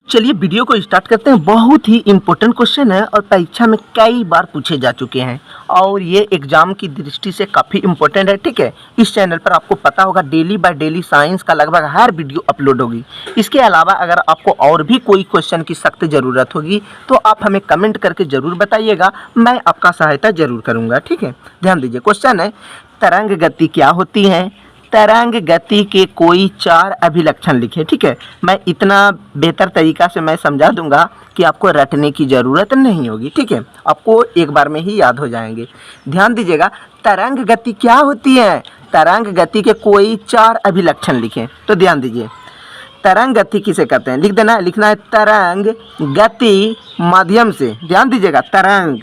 चलिए वीडियो को स्टार्ट करते हैं। बहुत ही इम्पोर्टेंट क्वेश्चन है और परीक्षा में कई बार पूछे जा चुके हैं और ये एग्जाम की दृष्टि से काफ़ी इम्पोर्टेंट है। ठीक है, इस चैनल पर आपको पता होगा डेली बाय डेली साइंस का लगभग हर वीडियो अपलोड होगी। इसके अलावा अगर आपको और भी कोई क्वेश्चन की सख्त ज़रूरत होगी तो आप हमें कमेंट करके ज़रूर बताइएगा, मैं आपका सहायता ज़रूर करूँगा। ठीक है, ध्यान दीजिए। क्वेश्चन है, तरंग गति क्या होती है? तरंग गति के कोई 4 अभिलक्षण लिखे। ठीक है, मैं इतना बेहतर तरीका से मैं समझा दूंगा कि आपको रटने की ज़रूरत नहीं होगी। ठीक है, आपको एक बार में ही याद हो जाएंगे। ध्यान दीजिएगा, तरंग गति क्या होती है? तरंग गति के कोई 4 अभिलक्षण लिखें। तो ध्यान दीजिए, तरंग गति किसे कहते हैं? लिख देना है, लिखना है तरंग गति माध्यम से। ध्यान दीजिएगा, तरंग,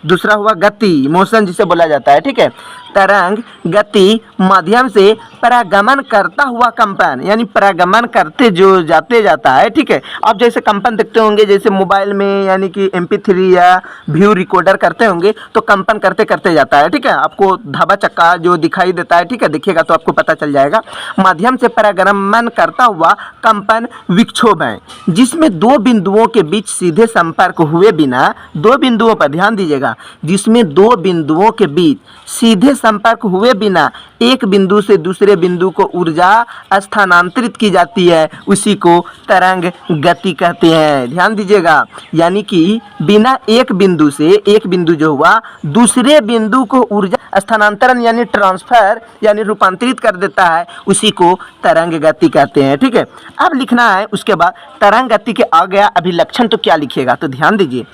दूसरा हुआ गति, मोशन जिसे बोला जाता है। ठीक है, तरंग गति माध्यम से परागमन करता हुआ कंपन, यानी परागमन करते जो जाता है। ठीक है, आप जैसे कंपन देखते होंगे, जैसे मोबाइल में यानी कि MP3 या व्यू रिकॉर्डर करते होंगे तो कंपन करते करते जाता है। ठीक है, आपको धाबा चक्का जो दिखाई देता है, ठीक है, देखिएगा तो आपको पता चल जाएगा। माध्यम से परागमन करता हुआ कंपन विक्षोभ है जिसमें 2 बिंदुओं के बीच सीधे संपर्क हुए बिना, 2 बिंदुओं पर ध्यान दीजिएगा, जिसमें 2 बिंदुओं के बीच सीधे संपर्क हुए बिना एक बिंदु से दूसरे बिंदु को ऊर्जा स्थानांतरित की जाती है, उसी को तरंग गति कहते हैं। ध्यान दीजिएगा, यानी कि बिना एक बिंदु से, एक बिंदु जो हुआ दूसरे बिंदु को ऊर्जा स्थानांतरण यानी ट्रांसफर यानी रूपांतरित कर देता है, उसी को तरंग गति कहते हैं। ठीक है, अब लिखना है उसके बाद तरंग गति के आ गया अभिलक्षण, तो क्या लिखिएगा? तो ध्यान दीजिए,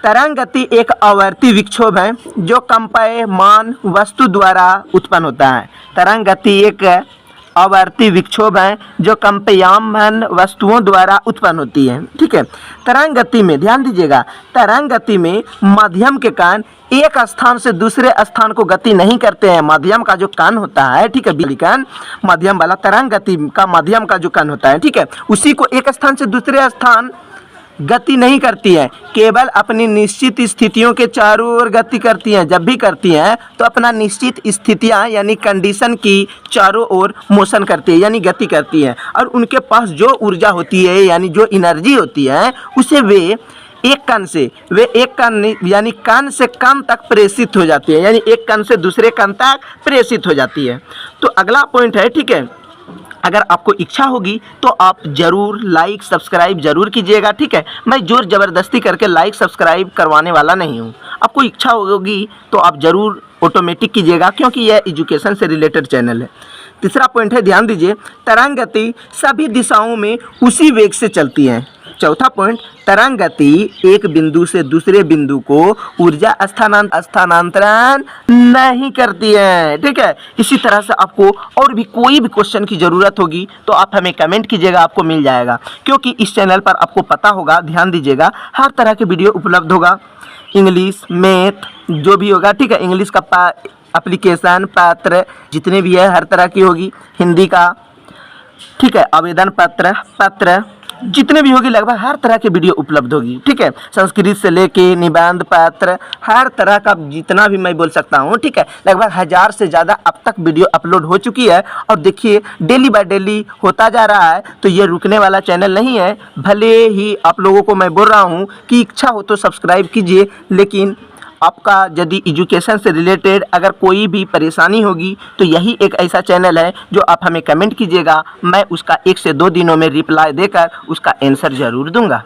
तरंग गति एक आवर्ती विक्षोभ है जो कंपयमान वस्तु द्वारा उत्पन्न होता है। तरंग गति एक आवर्ती विक्षोभ है जो कंपयमान वस्तुओं द्वारा उत्पन्न होती है। ठीक है, तरंग गति में ध्यान दीजिएगा, तरंग गति में माध्यम के कण एक स्थान से दूसरे स्थान को गति नहीं करते हैं। माध्यम का जो कण होता है, ठीक है, बिजली कण, माध्यम वाला तरंग गति का माध्यम का जो कण होता है, ठीक है, उसी को एक स्थान से दूसरे स्थान गति नहीं करती है, केवल अपनी निश्चित स्थितियों के चारों ओर गति करती हैं। जब भी करती हैं तो अपना निश्चित स्थितियां यानी कंडीशन की चारों ओर मोशन करती है यानी गति करती हैं, और उनके पास जो ऊर्जा होती है यानी जो एनर्जी होती है उसे वे एक कण यानी कण से कण तक प्रेषित हो जाती है, यानी एक कण से दूसरे कण तक प्रेषित हो जाती है। तो अगला पॉइंट है, ठीक है, अगर आपको इच्छा होगी तो आप ज़रूर लाइक सब्सक्राइब ज़रूर कीजिएगा। ठीक है, मैं जोर ज़बरदस्ती करके लाइक सब्सक्राइब करवाने वाला नहीं हूँ। आपको इच्छा होगी तो आप ज़रूर ऑटोमेटिक कीजिएगा, क्योंकि यह एजुकेशन से रिलेटेड चैनल है। तीसरा पॉइंट है, ध्यान दीजिए, तरंग गति सभी दिशाओं में उसी वेग से चलती है। चौथा पॉइंट, तरंग गति एक बिंदु से दूसरे बिंदु को ऊर्जा स्थानांतरण नहीं करती है। ठीक है, इसी तरह से आपको और भी कोई भी क्वेश्चन की ज़रूरत होगी तो आप हमें कमेंट कीजिएगा, आपको मिल जाएगा, क्योंकि इस चैनल पर आपको पता होगा, ध्यान दीजिएगा, हर तरह के वीडियो उपलब्ध होगा। इंग्लिश, मैथ जो भी होगा, ठीक है, इंग्लिश का एप्लीकेशन पत्र जितने भी है हर तरह की होगी, हिंदी का, ठीक है, आवेदन पत्र जितने भी होगी, लगभग हर तरह की वीडियो उपलब्ध होगी। ठीक है, संस्कृत से लेके निबंध पत्र, हर तरह का जितना भी मैं बोल सकता हूँ, ठीक है, लगभग 1000 से ज़्यादा अब तक वीडियो अपलोड हो चुकी है। और देखिए डेली बाय डेली होता जा रहा है, तो ये रुकने वाला चैनल नहीं है। भले ही आप लोगों को मैं बोल रहा हूँ कि इच्छा हो तो सब्सक्राइब कीजिए, लेकिन आपका यदि एजुकेशन से रिलेटेड अगर कोई भी परेशानी होगी तो यही एक ऐसा चैनल है जो आप हमें कमेंट कीजिएगा, मैं उसका 1 से 2 दिनों में रिप्लाई देकर उसका आंसर ज़रूर दूंगा।